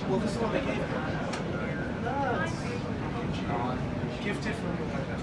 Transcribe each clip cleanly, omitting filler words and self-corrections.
Well, this is what they gave her. Gifted from the White House.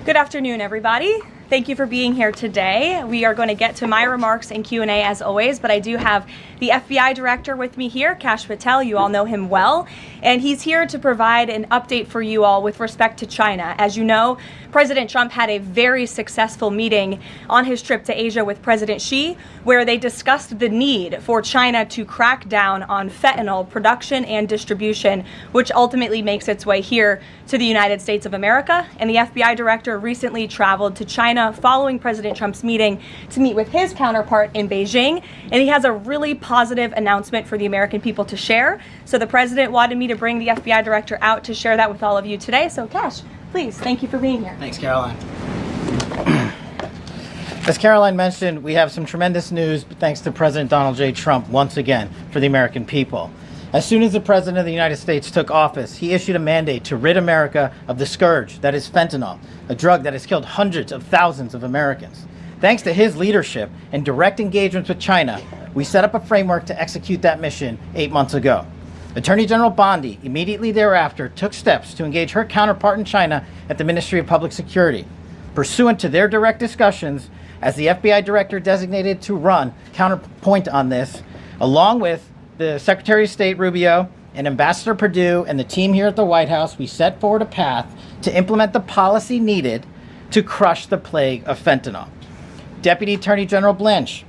Good afternoon, everybody. Thank you for being here today. We are going to get to my remarks and Q&A as always, but I do have the FBI director with me here, Kash Patel. You all know him well, and he's here to provide an update for you all with respect to China. As you know, President Trump had a very successful meeting on his trip to Asia with President Xi, where they discussed the need for China to crack down on fentanyl production and distribution, which ultimately makes its way here to the United States of America. And the FBI director recently traveled to China following President Trump's meeting to meet with his counterpart in Beijing, and he has a really positive announcement for the American people to share. So the president wanted me to bring the FBI director out to share that with all of you today. So Kash, please, thank you for being here. Thanks, Caroline. As Caroline mentioned, we have some tremendous news thanks to President Donald J. Trump once again for the American people. As soon as the President of the United States took office, he issued a mandate to rid America of the scourge that is fentanyl, a drug that has killed hundreds of thousands of Americans. Thanks to his leadership and direct engagements with China, we set up a framework to execute that mission 8 months ago. Attorney General Bondi immediately thereafter took steps to engage her counterpart in China at the Ministry of Public Security. Pursuant to their direct discussions, as the FBI director designated to run counterpoint on this, along with the Secretary of State Rubio and Ambassador Perdue and the team here at the White House, we set forward a path to implement the policy needed to crush the plague of fentanyl. Deputy Attorney General Blanche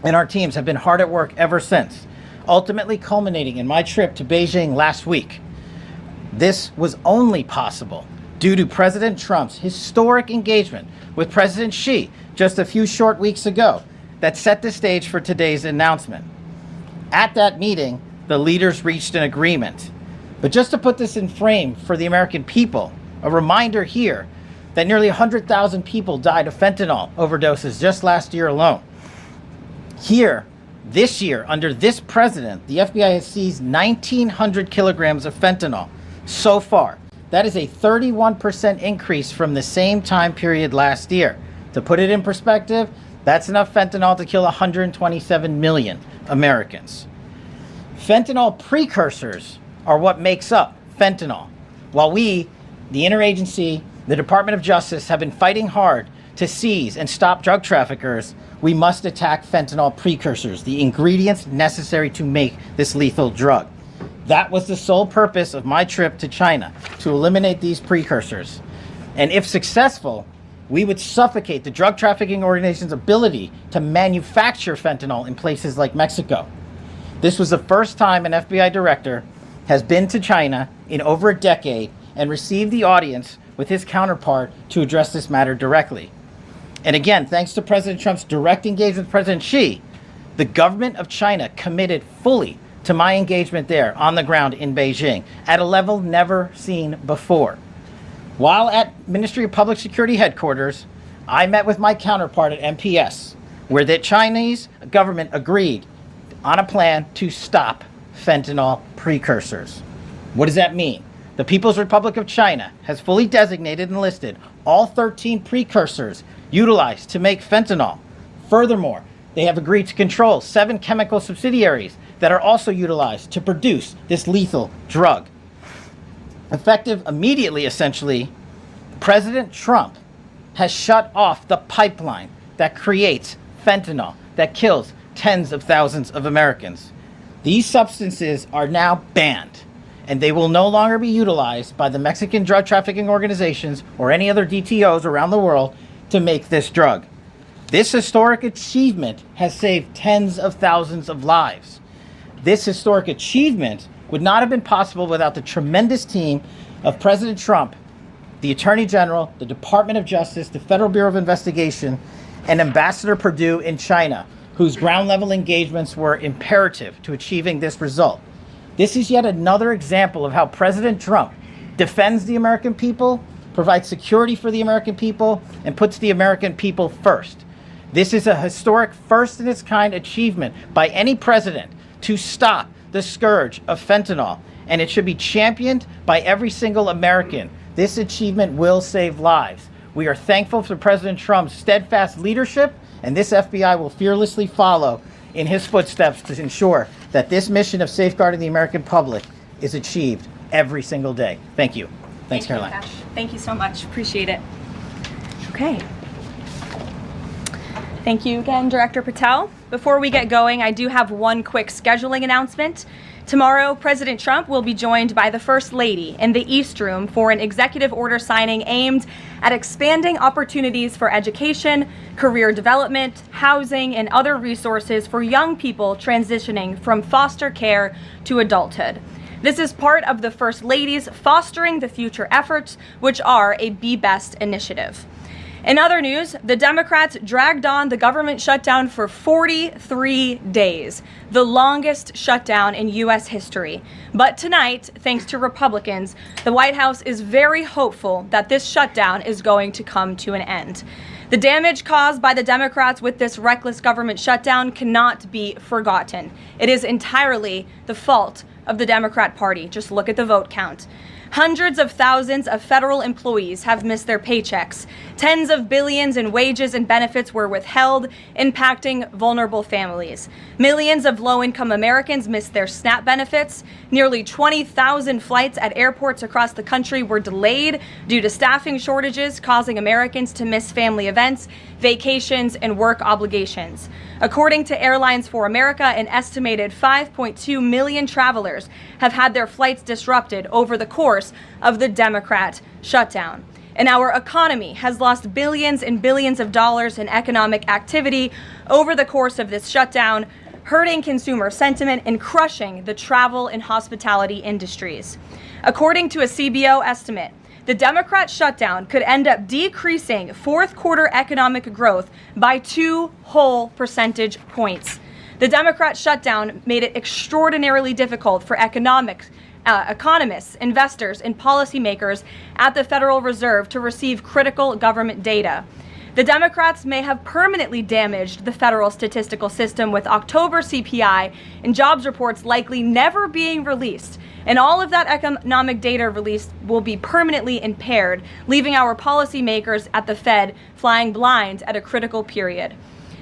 and our teams have been hard at work ever since, ultimately culminating in my trip to Beijing last week. This was only possible due to President Trump's historic engagement with President Xi just a few short weeks ago that set the stage for today's announcement. At that meeting, the leaders reached an agreement. But just to put this in frame for the American people, a reminder here that nearly 100,000 people died of fentanyl overdoses just last year alone. Here, this year, under this president, the FBI has seized 1,900 kilograms of fentanyl so far. That is a 31% increase from the same time period last year. To put it in perspective, that's enough fentanyl to kill 127 million Americans. Fentanyl precursors are what makes up fentanyl. While we, the interagency, the Department of Justice, have been fighting hard to seize and stop drug traffickers, we must attack fentanyl precursors, the ingredients necessary to make this lethal drug. That was the sole purpose of my trip to China, to eliminate these precursors. And if successful, we would suffocate the drug trafficking organization's ability to manufacture fentanyl in places like Mexico. This was the first time an FBI director has been to China in over a decade and received the audience with his counterpart to address this matter directly. And again, thanks to President Trump's direct engagement with President Xi, the government of China committed fully to my engagement there on the ground in Beijing at a level never seen before. While at Ministry of Public Security headquarters, I met with my counterpart at MPS, where the Chinese government agreed on a plan to stop fentanyl precursors. What does that mean? The People's Republic of China has fully designated and listed all 13 precursors utilized to make fentanyl. Furthermore, they have agreed to control 7 chemical subsidiaries that are also utilized to produce this lethal drug. Effective immediately, essentially, President Trump has shut off the pipeline that creates fentanyl that kills tens of thousands of Americans. These substances are now banned, and they will no longer be utilized by the Mexican drug trafficking organizations or any other DTOs around the world to make this drug. This historic achievement has saved tens of thousands of lives. This historic achievement would not have been possible without the tremendous team of President Trump, the Attorney General, the Department of Justice, the Federal Bureau of Investigation, and Ambassador Perdue in China, whose ground-level engagements were imperative to achieving this result. This is yet another example of how President Trump defends the American people, provides security for the American people, and puts the American people first. This is a historic first-in-its-kind achievement by any president to stop the scourge of fentanyl, and it should be championed by every single American. This achievement will save lives. We are thankful for President Trump's steadfast leadership, and this FBI will fearlessly follow in his footsteps to ensure that this mission of safeguarding the American public is achieved every single day. Thank you. Thanks, Caroline. Thank you, Cash. Thank you so much. Appreciate it. Okay. Thank you again, Director Patel. Before we get going, I do have one quick scheduling announcement. Tomorrow, President Trump will be joined by the First Lady in the East Room for an executive order signing aimed at expanding opportunities for education, career development, housing, and other resources for young people transitioning from foster care to adulthood. This is part of the First Lady's Fostering the Future efforts, which are a Be Best initiative. In other news, the Democrats dragged on the government shutdown for 43 days, the longest shutdown in U.S. history. But tonight, thanks to Republicans, the White House is very hopeful that this shutdown is going to come to an end. The damage caused by the Democrats with this reckless government shutdown cannot be forgotten. It is entirely the fault of the Democrat Party. Just look at the vote count. Hundreds of thousands of federal employees have missed their paychecks. Tens of billions in wages and benefits were withheld, impacting vulnerable families. Millions of low-income Americans missed their SNAP benefits. Nearly 20,000 flights at airports across the country were delayed due to staffing shortages, causing Americans to miss family events, vacations, and work obligations. According to Airlines for America, an estimated 5.2 million travelers have had their flights disrupted over the course of the Democrat shutdown. And our economy has lost billions and billions of dollars in economic activity over the course of this shutdown, hurting consumer sentiment and crushing the travel and hospitality industries. According to a CBO estimate, the Democrat shutdown could end up decreasing fourth quarter economic growth by 2 whole percentage points. The Democrat shutdown made it extraordinarily difficult for economists, investors, and policymakers at the Federal Reserve to receive critical government data. The Democrats may have permanently damaged the federal statistical system, with October CPI and jobs reports likely never being released. And all of that economic data released will be permanently impaired, leaving our policymakers at the Fed flying blind at a critical period.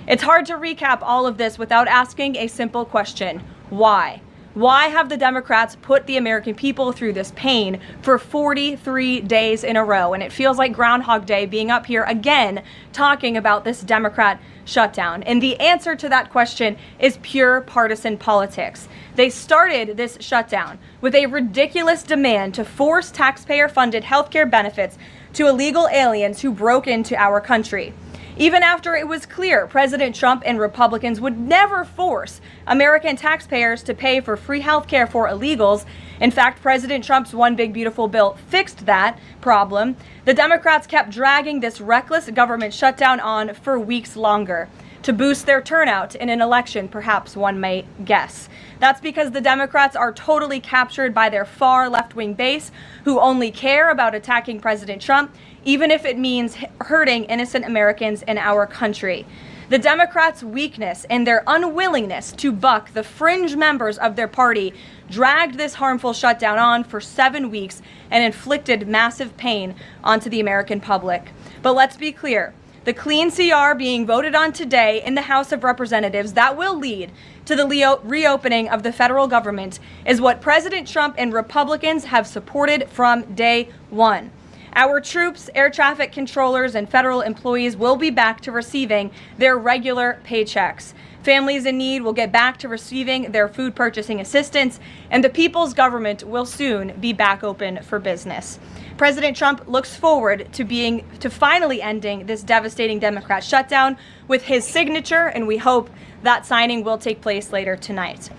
It's hard to recap all of this without asking a simple question: why? Why have the Democrats put the American people through this pain for 43 days in a row? And it feels like Groundhog Day being up here again talking about this Democrat shutdown. And the answer to that question is pure partisan politics. They started this shutdown with a ridiculous demand to force taxpayer-funded healthcare benefits to illegal aliens who broke into our country. Even after it was clear President Trump and Republicans would never force American taxpayers to pay for free health care for illegals. In fact, President Trump's One Big Beautiful Bill fixed that problem. The Democrats kept dragging this reckless government shutdown on for weeks longer to boost their turnout in an election, perhaps one may guess. That's because the Democrats are totally captured by their far left-wing base, who only care about attacking President Trump, even if it means hurting innocent Americans in our country. The Democrats' weakness and their unwillingness to buck the fringe members of their party dragged this harmful shutdown on for 7 weeks and inflicted massive pain onto the American public. But let's be clear. The clean CR being voted on today in the House of Representatives that will lead to the reopening of the federal government is what President Trump and Republicans have supported from day one. Our troops, air traffic controllers, and federal employees will be back to receiving their regular paychecks. Families in need will get back to receiving their food purchasing assistance, and the people's government will soon be back open for business. President Trump looks forward to finally ending this devastating Democrat shutdown with his signature, and we hope that signing will take place later tonight.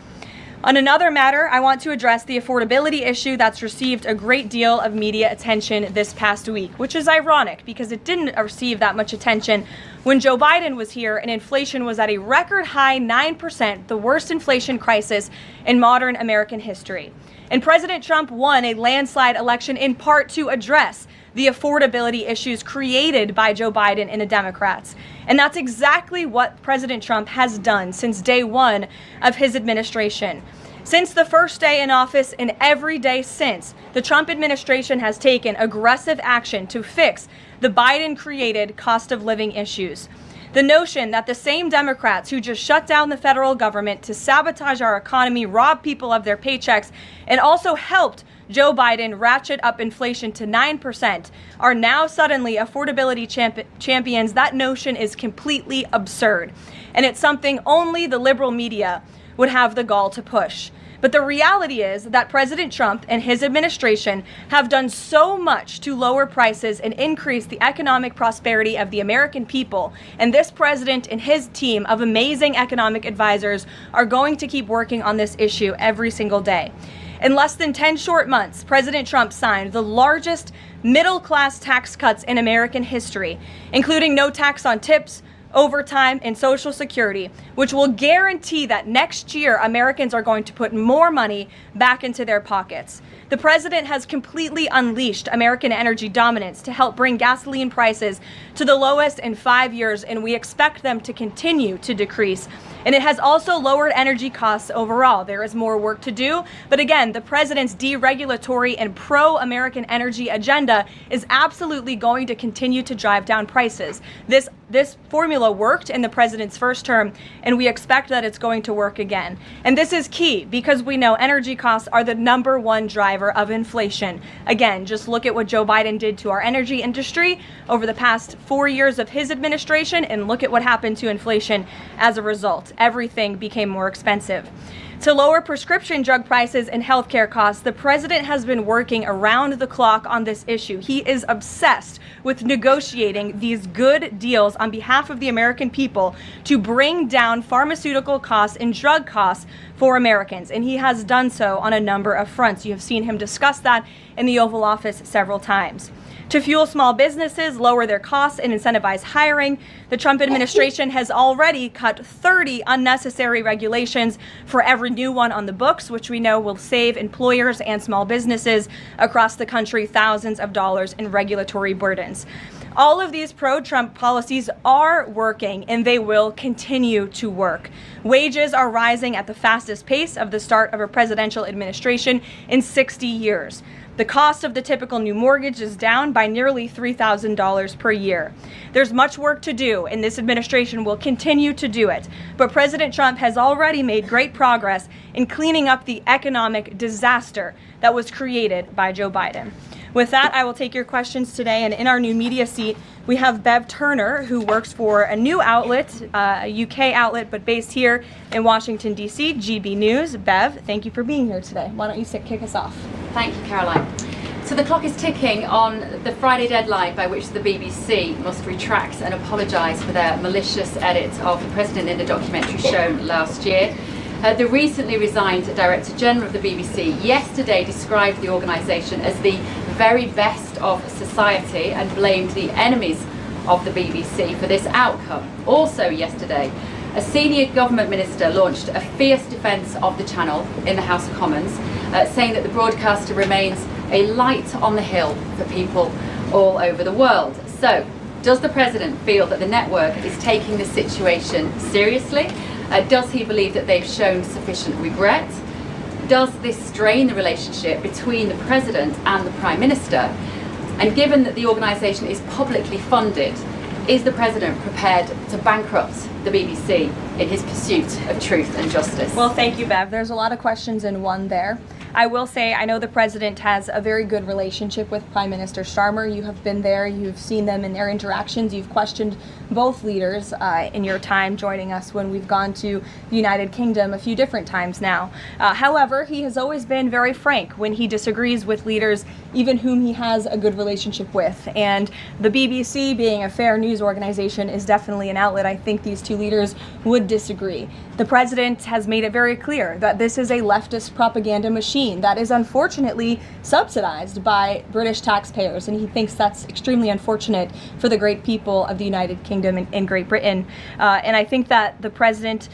On another matter, I want to address the affordability issue that's received a great deal of media attention this past week, which is ironic because it didn't receive that much attention when Joe Biden was here and inflation was at a record high 9%, the worst inflation crisis in modern American history. And President Trump won a landslide election in part to address the affordability issues created by Joe Biden and the Democrats. And that's exactly what President Trump has done since day one of his administration. Since the first day in office and every day since, the Trump administration has taken aggressive action to fix the Biden-created cost of living issues. The notion that the same Democrats who just shut down the federal government to sabotage our economy, rob people of their paychecks, and also helped Joe Biden ratchet up inflation to 9% are now suddenly affordability champions. That notion is completely absurd. And it's something only the liberal media would have the gall to push. But the reality is that President Trump and his administration have done so much to lower prices and increase the economic prosperity of the American people. And this president and his team of amazing economic advisors are going to keep working on this issue every single day. In less than 10 short months, President Trump signed the largest middle-class tax cuts in American history, including no tax on tips, overtime, and Social Security, which will guarantee that next year Americans are going to put more money back into their pockets. The president has completely unleashed American energy dominance to help bring gasoline prices to the lowest in 5 years, and we expect them to continue to decrease. And it has also lowered energy costs overall. There is more work to do, but again, the president's deregulatory and pro-American energy agenda is absolutely going to continue to drive down prices. This formula worked in the president's first term, and we expect that it's going to work again. And this is key because we know energy costs are the #1 driver of inflation. Again, just look at what Joe Biden did to our energy industry over the past 4 years of his administration, and look at what happened to inflation as a result. Everything became more expensive. To lower prescription drug prices and healthcare costs, the president has been working around the clock on this issue. He is obsessed with negotiating these good deals on behalf of the American people to bring down pharmaceutical costs and drug costs for Americans. And he has done so on a number of fronts. You have seen him discuss that in the Oval Office several times. To fuel small businesses, lower their costs, and incentivize hiring, the Trump administration has already cut 30 unnecessary regulations for every new one on the books, which we know will save employers and small businesses across the country thousands of dollars in regulatory burdens. All of these pro-Trump policies are working, and they will continue to work. Wages are rising at the fastest pace of the start of a presidential administration in 60 years. The cost of the typical new mortgage is down by nearly $3,000 per year. There's much work to do, and this administration will continue to do it. But President Trump has already made great progress in cleaning up the economic disaster that was created by Joe Biden. With that, I will take your questions today, and in our new media seat, we have Bev Turner, who works for a new outlet, a UK outlet, but based here in Washington, D.C., GB News. Bev, thank you for being here today. Why don't you kick us off? Thank you, Caroline. So the clock is ticking on the Friday deadline by which the BBC must retract and apologise for their malicious edit of the President in the documentary shown last year. The recently resigned Director General of the BBC yesterday described the organisation as the very best of society and blamed the enemies of the BBC for this outcome. Also yesterday, a senior government minister launched a fierce defence of the channel in the House of Commons, saying that the broadcaster remains a light on the hill for people all over the world. So, does the President feel that the network is taking this situation seriously? Does he believe that they've shown sufficient regret? Does this strain the relationship between the President and the Prime Minister? And given that the organisation is publicly funded, is the President prepared to bankrupt the BBC in his pursuit of truth and justice? Well, thank you, Bev. There's a lot of questions in one there. I will say, I know the president has a very good relationship with Prime Minister Starmer. You have been there, you've seen them in their interactions, you've questioned both leaders in your time joining us when we've gone to the United Kingdom a few different times now. However, he has always been very frank when he disagrees with leaders, even whom he has a good relationship with. And the BBC, being a fair news organization, is definitely an outlet. I think these two leaders would disagree. The president has made it very clear that this is a leftist propaganda machine that is unfortunately subsidized by British taxpayers, and he thinks that's extremely unfortunate for the great people of the United Kingdom and Great Britain. And I think that the president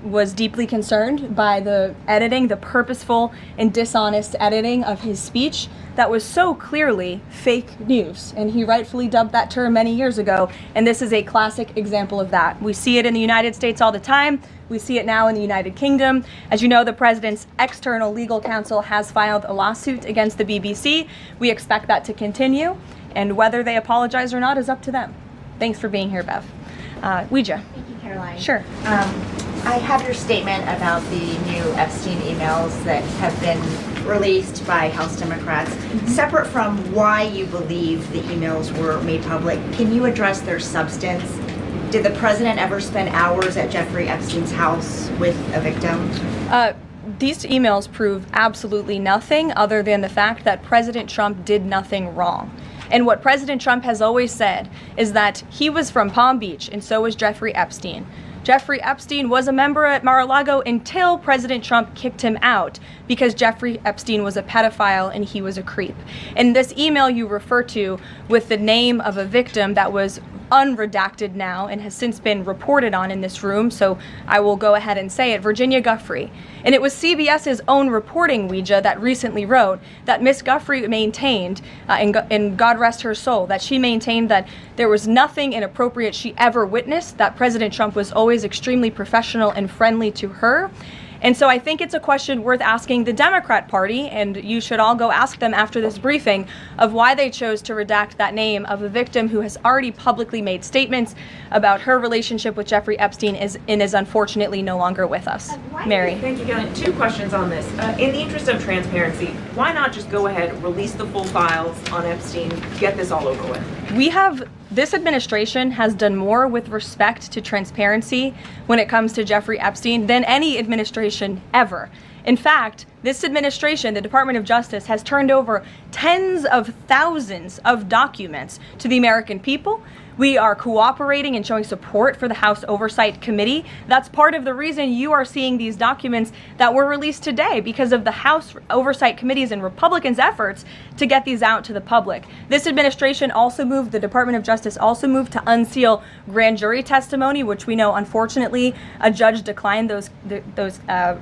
was deeply concerned by the editing, the purposeful and dishonest editing of his speech that was so clearly fake news. And he rightfully dubbed that term many years ago, and this is a classic example of that. We see it in the United States all the time. We see it now in the United Kingdom. As you know, the president's external legal counsel has filed a lawsuit against the BBC. We expect that to continue, and whether they apologize or not is up to them. Thanks for being here, Bev. Ouija. Thank you, Caroline. Sure. I have your statement about the new Epstein emails that have been released by House Democrats. Separate from why you believe the emails were made public, can you address their substance? Did the president ever spend hours at Jeffrey Epstein's house with a victim? These emails prove absolutely nothing other than the fact that President Trump did nothing wrong. And what President Trump has always said is that he was from Palm Beach, and so was Jeffrey Epstein. Jeffrey Epstein was a member at Mar-a-Lago until President Trump kicked him out because Jeffrey Epstein was a pedophile and he was a creep. And this email you refer to with the name of a victim that was unredacted now and has since been reported on in this room, so I will go ahead and say it, Virginia Giuffre. And it was CBS's own reporting, Ouija, that recently wrote that Miss Giuffre maintained, and God rest her soul, that she maintained that there was nothing inappropriate she ever witnessed, that President Trump was always extremely professional and friendly to her. And so I think it's a question worth asking the Democrat Party, and you should all go ask them after this briefing, of why they chose to redact that name of a victim who has already publicly made statements about her relationship with Jeffrey Epstein and is unfortunately no longer with us. Mary. Thank you, Gillian. Two questions on this. In the interest of transparency, why not just go ahead, release the full files on Epstein, get this all over with? This administration has done more with respect to transparency when it comes to Jeffrey Epstein than any administration ever. In fact, this administration, the Department of Justice, has turned over tens of thousands of documents to the American people. We are cooperating and showing support for the House Oversight Committee. That's part of the reason you are seeing these documents that were released today, because of the House Oversight Committee's and Republicans' efforts to get these out to the public. This administration also moved, the Department of Justice also moved to unseal grand jury testimony, which we know, unfortunately, a judge declined those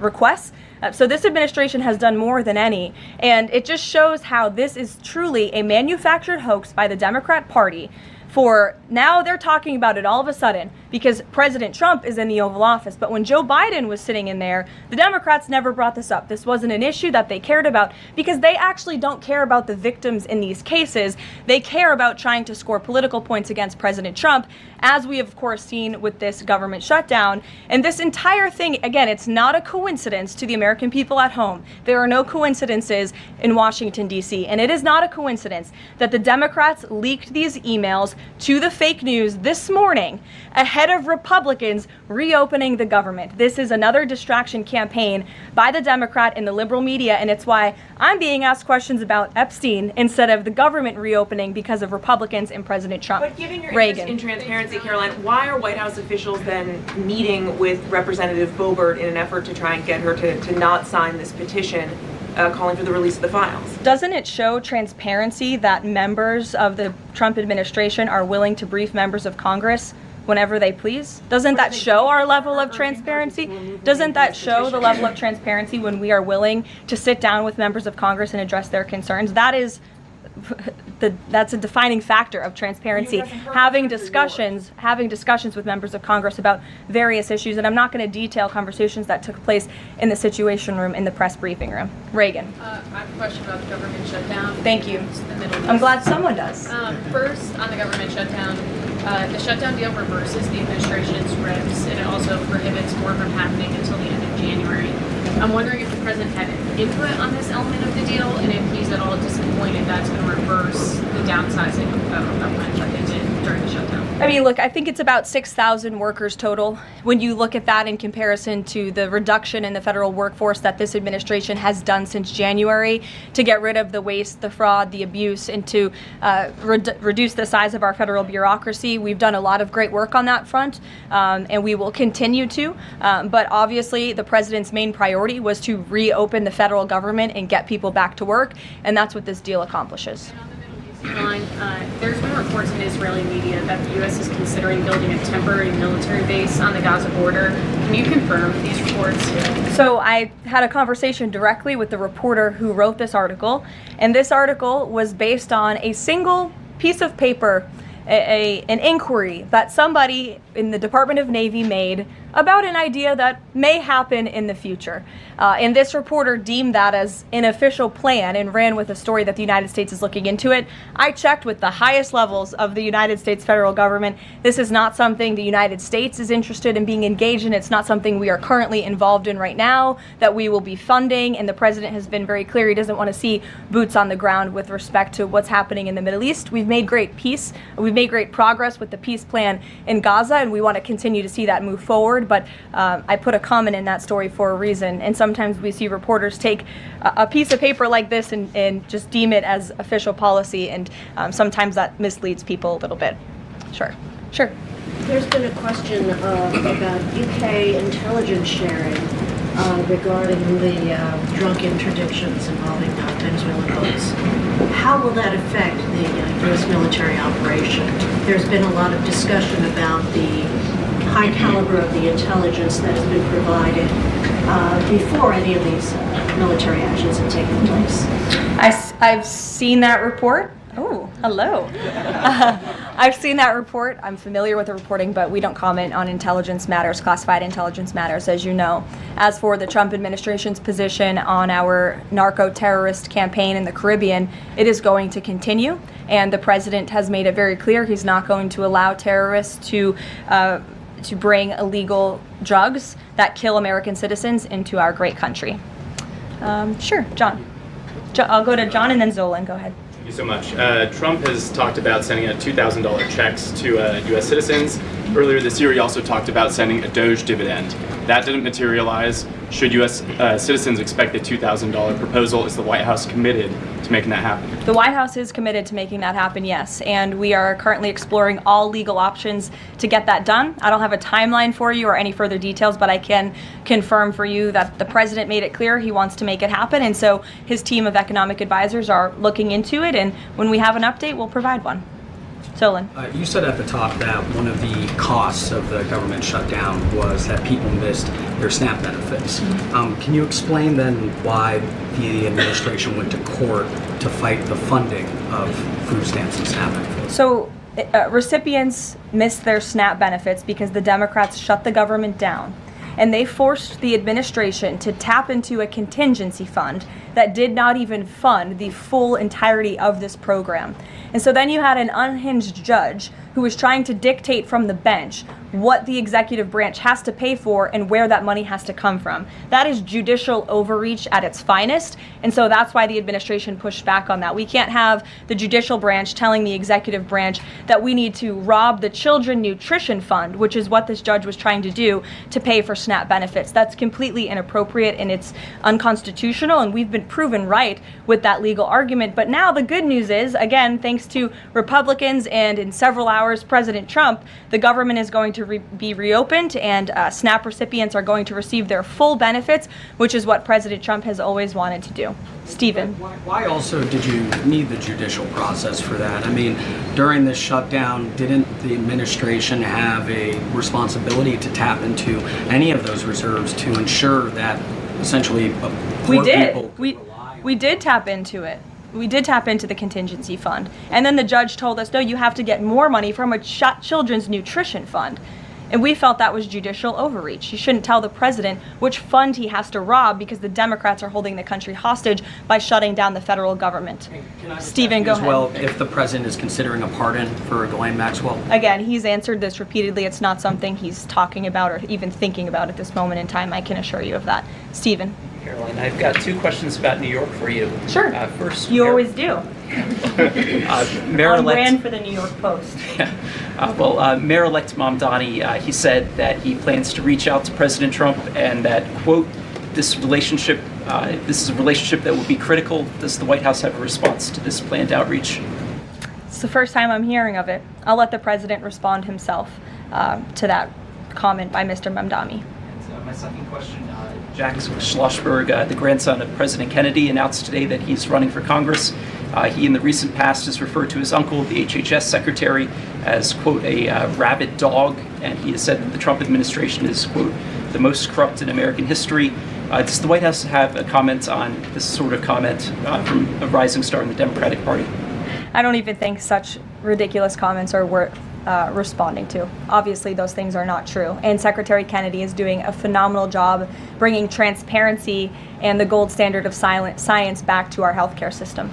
requests. So this administration has done more than any, and it just shows how this is truly a manufactured hoax by the Democrat Party. For now, they're talking about it all of a sudden because President Trump is in the Oval Office. But when Joe Biden was sitting in there, the Democrats never brought this up. This wasn't an issue that they cared about because they actually don't care about the victims in these cases. They care about trying to score political points against President Trump, as we have, of course, seen with this government shutdown. And this entire thing, again, it's not a coincidence to the American people at home. There are no coincidences in Washington, D.C. And it is not a coincidence that the Democrats leaked these emails to the fake news this morning ahead of Republicans reopening the government. This is another distraction campaign by the Democrat and the liberal media, and it's why I'm being asked questions about Epstein instead of the government reopening because of Republicans and President Trump. But given your interest in transparency, Caroline, why are White House officials then meeting with Representative Boebert in an effort to try and get her to not sign this petition calling for the release of the files? Doesn't it show transparency that members of the Trump administration are willing to brief members of Congress whenever they please? Doesn't that show our level of transparency? Doesn't that show the level of transparency when we are willing to sit down with members of Congress and address their concerns? That's a defining factor of transparency. Having discussions with members of Congress about various issues, and I'm not going to detail conversations that took place in the Situation Room in the press briefing room. Reagan. I have a question about the government shutdown. Thank you. The Middle East. I'm glad someone does. First, on the government shutdown, the shutdown deal reverses the administration's reps, and it also prohibits more from happening until the end of January. I'm wondering if the president had input on this element of the deal, and if he's at all disappointed that's going to reverse the downsizing of plans that they did during the shutdown. I mean, look, I think it's about 6,000 workers total. When you look at that in comparison to the reduction in the federal workforce that this administration has done since January to get rid of the waste, the fraud, the abuse, and to reduce the size of our federal bureaucracy, we've done a lot of great work on that front, and we will continue to. But obviously, the president's main priority was to reopen the federal government and get people back to work, and that's what this deal accomplishes. Line, there's been reports in Israeli media that the U.S. is considering building a temporary military base on the Gaza border. Can you confirm these reports? So I had a conversation directly with the reporter who wrote this article, and this article was based on a single piece of paper, an inquiry that somebody in the Department of Navy made about an idea that may happen in the future. And this reporter deemed that as an official plan and ran with a story that the United States is looking into it. I checked with the highest levels of the United States federal government. This is not something the United States is interested in being engaged in. It's not something we are currently involved in right now that we will be funding. And the president has been very clear he doesn't want to see boots on the ground with respect to what's happening in the Middle East. We've made great peace. We've made great progress with the peace plan in Gaza, and we want to continue to see that move forward. But I put a comment in that story for a reason, and sometimes we see reporters take a piece of paper like this and just deem it as official policy, and sometimes that misleads people a little bit. Sure. There's been a question about UK intelligence sharing regarding the drunk interdictions involving Venezuelan boats. How will that affect the U.S. military operation? There's been a lot of discussion about the high caliber of the intelligence that has been provided before any of these military actions have taken place. I've seen that report. Oh, hello. I've seen that report. I'm familiar with the reporting, but we don't comment on intelligence matters, classified intelligence matters, as you know. As for the Trump administration's position on our narco-terrorist campaign in the Caribbean, it is going to continue, and the president has made it very clear he's not going to allow terrorists to bring illegal drugs that kill American citizens into our great country. Sure, John. I'll go to John and then Zolan. Go ahead. Thank you so much. Trump has talked about sending out $2,000 checks to U.S. citizens. Earlier this year, he also talked about sending a Doge dividend. That didn't materialize. Should U.S. Citizens expect the $2,000 proposal? Is the White House committed to making that happen? The White House is committed to making that happen, yes. And we are currently exploring all legal options to get that done. I don't have a timeline for you or any further details, but I can confirm for you that the president made it clear he wants to make it happen. And so his team of economic advisors are looking into it. And when we have an update, we'll provide one. Solon. You said at the top that one of the costs of the government shutdown was that people missed their SNAP benefits. Can you explain then why the administration went to court to fight the funding of food stamps and SNAP benefits? So recipients missed their SNAP benefits because the Democrats shut the government down. And they forced the administration to tap into a contingency fund that did not even fund the full entirety of this program. And so then you had an unhinged judge who was trying to dictate from the bench what the executive branch has to pay for and where that money has to come from. That is judicial overreach at its finest, and so that's why the administration pushed back on that. We can't have the judicial branch telling the executive branch that we need to rob the Children Nutrition Fund, which is what this judge was trying to do, to pay for SNAP benefits. That's completely inappropriate and it's unconstitutional, and we've been proven right with that legal argument. But now the good news is, again, thanks to Republicans and in several hours, President Trump, the government is going to be reopened, and SNAP recipients are going to receive their full benefits, which is what President Trump has always wanted to do. Stephen. Why also did you need the judicial process for that? I mean, during this shutdown, didn't the administration have a responsibility to tap into any of those reserves to ensure that essentially poor people could rely on? We did tap into it. We did tap into the contingency fund. And then the judge told us, no, you have to get more money from a children's nutrition fund. And we felt that was judicial overreach. He shouldn't tell the president which fund he has to rob because the Democrats are holding the country hostage by shutting down the federal government. Stephen, go ahead. Well, if the president is considering a pardon for Ghislaine Maxwell? Again, he's answered this repeatedly. It's not something he's talking about or even thinking about at this moment in time. I can assure you of that. Stephen. Caroline, I've got 2 questions about New York for you. Sure. First, you always do. Mayor-elect ran for the New York Post. Mayor-elect Mamdani, he said that he plans to reach out to President Trump and that, quote, this is a relationship that will be critical. Does the White House have a response to this planned outreach? It's the first time I'm hearing of it. I'll let the president respond himself to that comment by Mr. Mamdani. My second question, Jack Schlossberg, the grandson of President Kennedy, announced today that he's running for Congress. He in the recent past has referred to his uncle, the HHS secretary, as, quote, a rabid dog, and he has said that the Trump administration is, quote, the most corrupt in American history. Does the White House have a comment on this sort of comment from a rising star in the Democratic Party? I don't even think such ridiculous comments are worth responding to. Obviously, those things are not true. And Secretary Kennedy is doing a phenomenal job bringing transparency and the gold standard of science back to our healthcare system.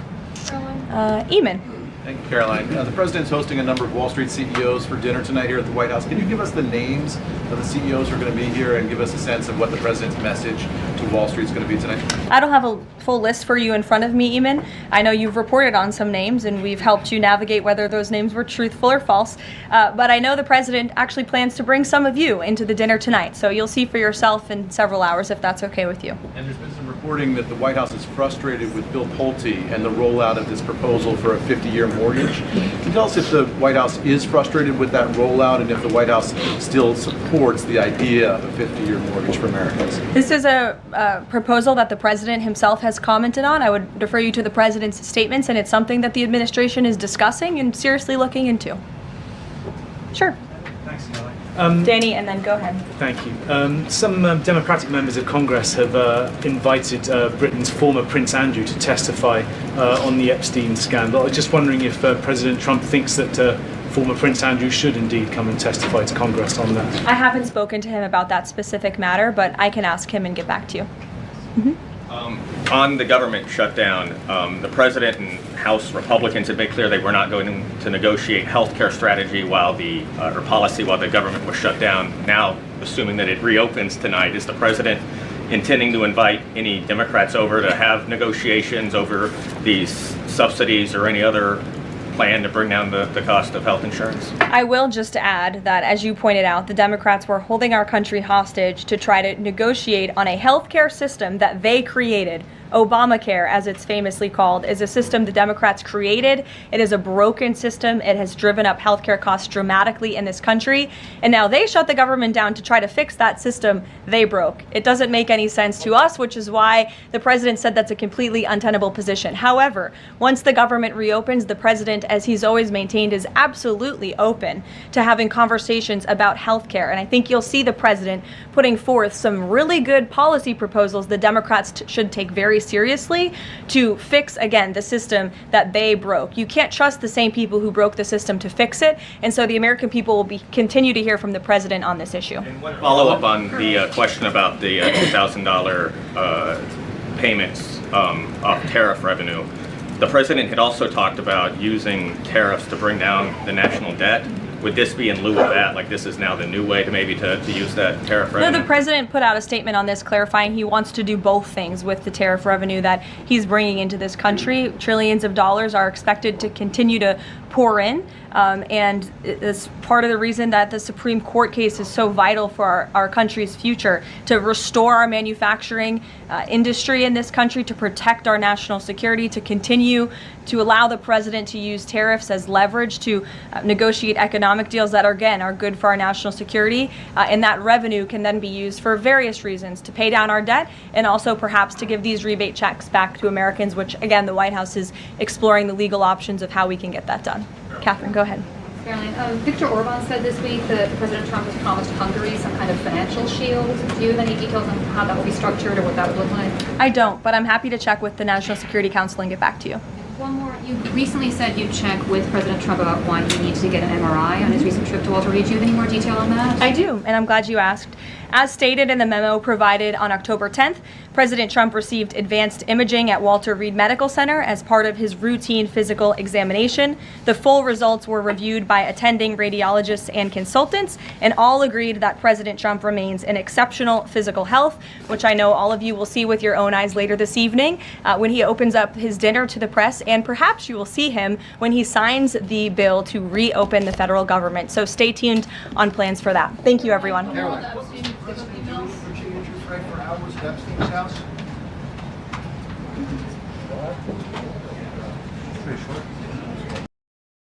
Eamon. Thank you, Caroline. The president's hosting a number of Wall Street CEOs for dinner tonight here at the White House. Can you give us the names of the CEOs who are going to be here and give us a sense of what the president's message to Wall Street is going to be tonight? I don't have a full list for you in front of me, Eamon. I know you've reported on some names and we've helped you navigate whether those names were truthful or false. But I know the president actually plans to bring some of you into the dinner tonight. So you'll see for yourself in several hours if that's okay with you. And there's been some reporting that the White House is frustrated with Bill Pulte and the rollout of this proposal for a 50-year mortgage. Can you tell us if the White House is frustrated with that rollout and if the White House still supports the idea of a 50-year mortgage for Americans? This is a proposal that the president himself has commented on. I would refer you to the president's statements, and it's something that the administration is discussing and seriously looking into. Sure. Thanks, Caroline. Danny, and then go ahead. Thank you. Some Democratic members of Congress have invited Britain's former Prince Andrew to testify on the Epstein scandal. I was just wondering if President Trump thinks that former Prince Andrew should indeed come and testify to Congress on that. I haven't spoken to him about that specific matter, but I can ask him and get back to you. Mm-hmm. On the government shutdown, the president and House Republicans have made clear they were not going to negotiate healthcare strategy or policy while the government was shut down. Now, assuming that it reopens tonight, is the president intending to invite any Democrats over to have negotiations over these subsidies or any other plan to bring down the cost of health insurance? I will just add that, as you pointed out, the Democrats were holding our country hostage to try to negotiate on a healthcare system that they created. Obamacare, as it's famously called, is a system the Democrats created. It is a broken system. It has driven up healthcare costs dramatically in this country. And now they shut the government down to try to fix that system they broke. It doesn't make any sense to us, which is why the president said that's a completely untenable position. However, once the government reopens, the president, as he's always maintained, is absolutely open to having conversations about healthcare. And I think you'll see the president putting forth some really good policy proposals the Democrats should take very seriously to fix, again, the system that they broke. You can't trust the same people who broke the system to fix it, and so the American people will continue to hear from the president on this issue. And one follow-up on the question about the $2,000 payments of tariff revenue. The president had also talked about using tariffs to bring down the national debt. Would this be in lieu of that? Like this is now the new way to maybe to use that tariff revenue? No, the president put out a statement on this clarifying he wants to do both things with the tariff revenue that he's bringing into this country. Trillions of dollars are expected to continue to pour in, and it's part of the reason that the Supreme Court case is so vital for our country's future, to restore our manufacturing industry in this country, to protect our national security, to continue to allow the president to use tariffs as leverage to negotiate economic deals that, again, are good for our national security. And that revenue can then be used for various reasons, to pay down our debt and also perhaps to give these rebate checks back to Americans, which, again, the White House is exploring the legal options of how we can get that done. Catherine, go ahead. Caroline, Viktor Orban said this week that President Trump has promised Hungary some kind of financial shield. Do you have any details on how that will be structured or what that would look like? I don't, but I'm happy to check with the National Security Council and get back to you. One more. You recently said you checked with President Trump about why he needed to get an MRI on his recent trip to Walter Reed. Do you have any more detail on that? I do, and I'm glad you asked. As stated in the memo provided on October 10th, President Trump received advanced imaging at Walter Reed Medical Center as part of his routine physical examination. The full results were reviewed by attending radiologists and consultants, and all agreed that President Trump remains in exceptional physical health, which I know all of you will see with your own eyes later this evening when he opens up his dinner to the press, and perhaps you will see him when he signs the bill to reopen the federal government. So stay tuned on plans for that. Thank you, everyone. Pretty short.